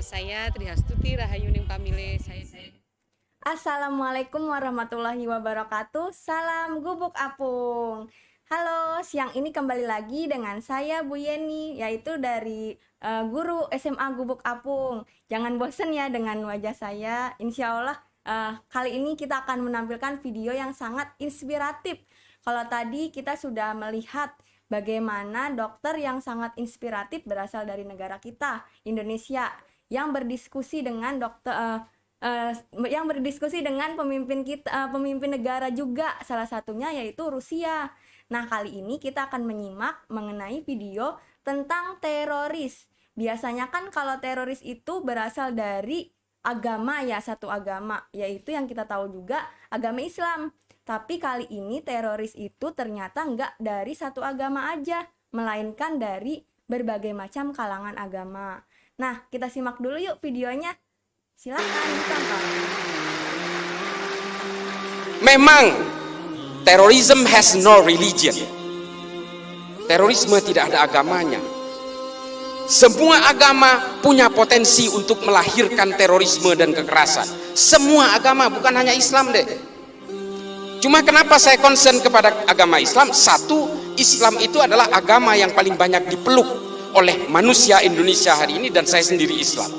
saya Trihastuti Rahayuning Pamile. Assalamualaikum warahmatullahi wabarakatuh. Salam gubuk apung. Halo, siang ini kembali lagi dengan saya Bu Yeni, yaitu dari guru SMA Gubuk Apung. Jangan bosen ya dengan wajah saya. Insya Allah kali ini kita akan menampilkan video yang sangat inspiratif. Kalau tadi kita sudah melihat bagaimana dokter yang sangat inspiratif berasal dari negara kita, Indonesia, yang berdiskusi dengan pemimpin negara juga, salah satunya yaitu Rusia. Nah, kali ini kita akan menyimak mengenai video tentang teroris. Biasanya kan kalau teroris itu berasal dari agama ya, satu agama, yaitu yang kita tahu juga agama Islam. Tapi kali ini teroris itu ternyata nggak dari satu agama aja, melainkan dari berbagai macam kalangan agama. Nah, kita simak dulu yuk videonya. Silakan ditonton. Memang terorisme has no religion. Terorisme tidak ada agamanya. Semua agama punya potensi untuk melahirkan terorisme dan kekerasan. Semua agama, bukan hanya Islam deh. Cuma kenapa saya concern kepada agama Islam? Satu, Islam itu adalah agama yang paling banyak dipeluk oleh manusia Indonesia hari ini, dan saya sendiri Islam.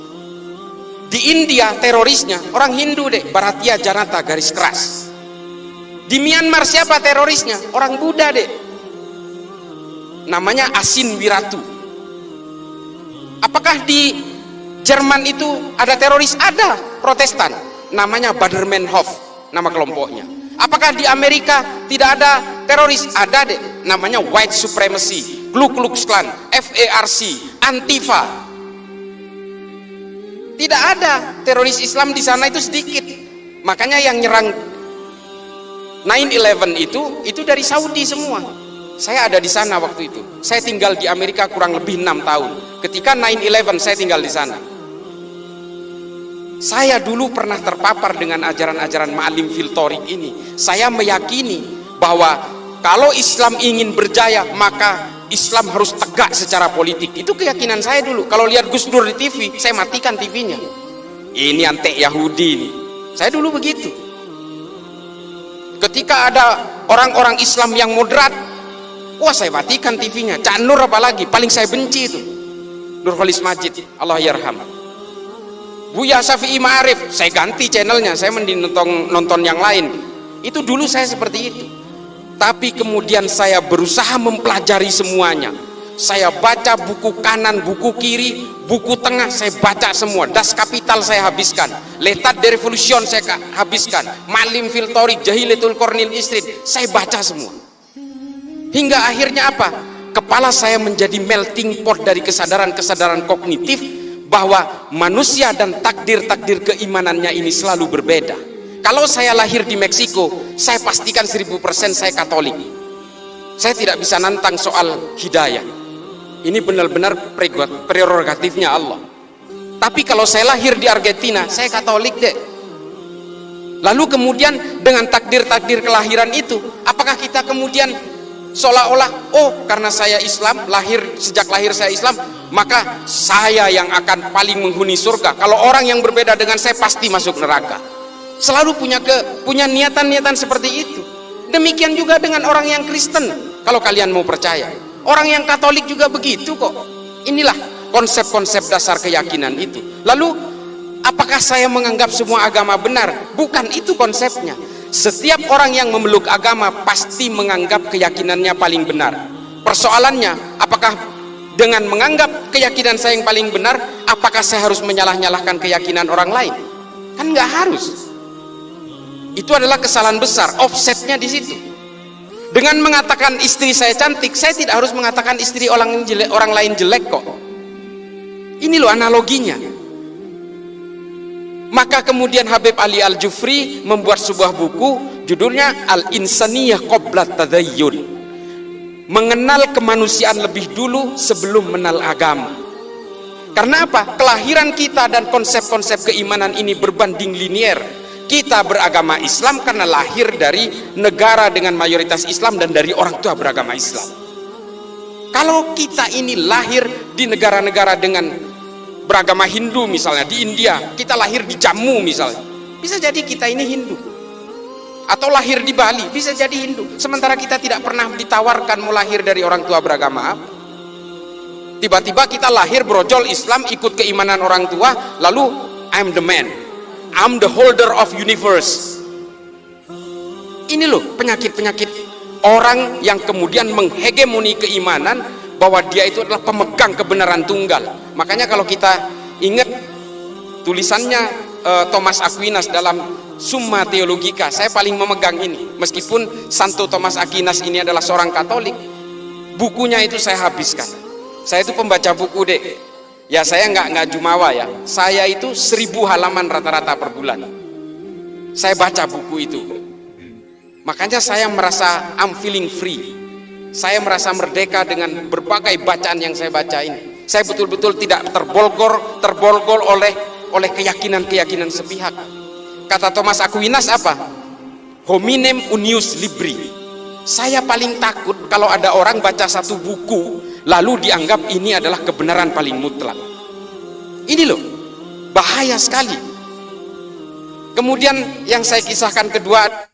Di India terorisnya orang Hindu deh, Bharatiya Janata garis keras. Di Myanmar siapa terorisnya? Orang Buddha deh, namanya Asin Wiratu. Apakah di Jerman itu ada teroris? Ada, Protestan, namanya Baader-Meinhof nama kelompoknya. Apakah di Amerika tidak ada teroris? Ada deh, namanya White Supremacy, Ku Klux Klan, FARC, Antifa. Tidak ada teroris Islam di sana, itu sedikit. Makanya yang nyerang 9/11 itu dari Saudi semua. Saya ada di sana waktu itu. Saya tinggal di Amerika kurang lebih 6 tahun. Ketika 9/11 saya tinggal di sana. Saya dulu pernah terpapar dengan ajaran-ajaran Ma'alim fil Thoriq ini. Saya meyakini bahwa kalau Islam ingin berjaya, maka Islam harus tegak secara politik. Itu keyakinan saya dulu. Kalau lihat Gus Dur di TV, saya matikan TV-nya. Ini antek Yahudi ini. Saya dulu begitu. Ketika ada orang-orang Islam yang moderat, wah saya matikan TV-nya. Cak Nur apalagi, paling saya benci itu. Nurholis Majid, Allah yarham. Buya Syafi'i Ma'arif, saya ganti channelnya, saya mending nonton yang lain. Itu dulu saya seperti itu. Tapi kemudian saya berusaha mempelajari semuanya. Saya baca buku kanan, buku kiri, buku tengah, saya baca semua. Das Kapital saya habiskan, L'état de Révolution saya habiskan, Ma'alim fil Thoriq, Jahilatul Qarnil Istrid, saya baca semua. Hingga akhirnya apa? Kepala saya menjadi melting pot dari kesadaran-kesadaran kognitif bahwa manusia dan takdir-takdir keimanannya ini selalu berbeda. Kalau saya lahir di Meksiko, saya pastikan 1000% saya Katolik. Saya tidak bisa nantang soal hidayah. Ini benar-benar prerogatifnya Allah. Tapi kalau saya lahir di Argentina, saya Katolik deh. Lalu kemudian dengan takdir-takdir kelahiran itu, apakah kita kemudian seolah-olah, oh karena saya Islam, sejak lahir saya Islam, maka saya yang akan paling menghuni surga. Kalau orang yang berbeda dengan saya pasti masuk neraka. Selalu punya niatan-niatan seperti itu. Demikian juga dengan orang yang Kristen, kalau kalian mau percaya. Orang yang Katolik juga begitu kok. Inilah konsep-konsep dasar keyakinan itu. Lalu apakah saya menganggap semua agama benar? Bukan itu konsepnya. Setiap orang yang memeluk agama pasti menganggap keyakinannya paling benar. Persoalannya, apakah dengan menganggap keyakinan saya yang paling benar, apakah saya harus menyalah-nyalahkan keyakinan orang lain? Kan nggak harus. Itu adalah kesalahan besar, offsetnya di situ. Dengan mengatakan istri saya cantik, saya tidak harus mengatakan istri orang lain jelek kok. Ini loh analoginya. Maka kemudian Habib Ali Al-Jufri membuat sebuah buku, judulnya Al-Insaniyah Qabla Tadayyun, mengenal kemanusiaan lebih dulu sebelum mengenal agama. Karena apa? Kelahiran kita dan konsep-konsep keimanan ini berbanding linier. Kita beragama Islam karena lahir dari negara dengan mayoritas Islam dan dari orang tua beragama Islam. Kalau kita ini lahir di negara-negara dengan beragama Hindu misalnya di India, kita lahir di Jammu misalnya, bisa jadi kita ini Hindu. Atau lahir di Bali, bisa jadi Hindu. Sementara kita tidak pernah ditawarkan mau lahir dari orang tua beragama apa. Tiba-tiba kita lahir brojol Islam, ikut keimanan orang tua, lalu I'm the man, I'm the holder of universe. Ini loh penyakit-penyakit orang yang kemudian menghegemoni keimanan bahwa dia itu adalah pemegang kebenaran tunggal. Makanya kalau kita ingat tulisannya Thomas Aquinas dalam Summa Theologica, saya paling memegang ini. Meskipun Santo Thomas Aquinas ini adalah seorang Katolik, bukunya itu saya habiskan. Saya itu pembaca buku, Dek. Ya saya nggak jumawa ya. Saya itu 1000 halaman rata-rata per bulan. Saya baca buku itu. Makanya saya merasa I'm feeling free. Saya merasa merdeka dengan berbagai bacaan yang saya baca ini. Saya betul-betul tidak terbolgol oleh keyakinan-keyakinan sepihak. Kata Thomas Aquinas apa? Hominem unius libri. Saya paling takut kalau ada orang baca satu buku lalu dianggap ini adalah kebenaran paling mutlak. Ini loh, bahaya sekali. Kemudian yang saya kisahkan kedua.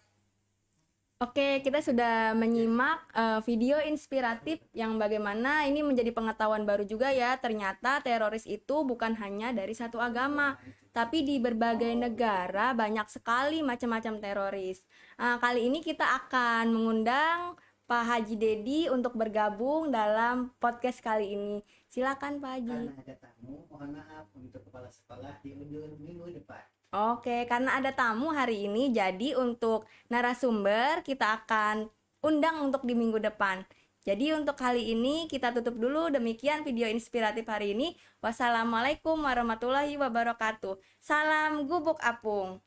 Oke, kita sudah menyimak video inspiratif yang bagaimana ini menjadi pengetahuan baru juga ya. Ternyata teroris itu bukan hanya dari satu agama, tapi di berbagai negara banyak sekali macam-macam teroris. Kali ini kita akan mengundang Pak Haji Dedi untuk bergabung dalam podcast kali ini. Silakan Pak Haji. Karena ada tamu, mohon maaf untuk kepala sekolah diundur minggu depan. Oke, karena ada tamu hari ini, jadi untuk narasumber kita akan undang untuk di minggu depan. Jadi untuk kali ini kita tutup dulu. Demikian video inspiratif hari ini. Wassalamualaikum warahmatullahi wabarakatuh. Salam gubuk apung.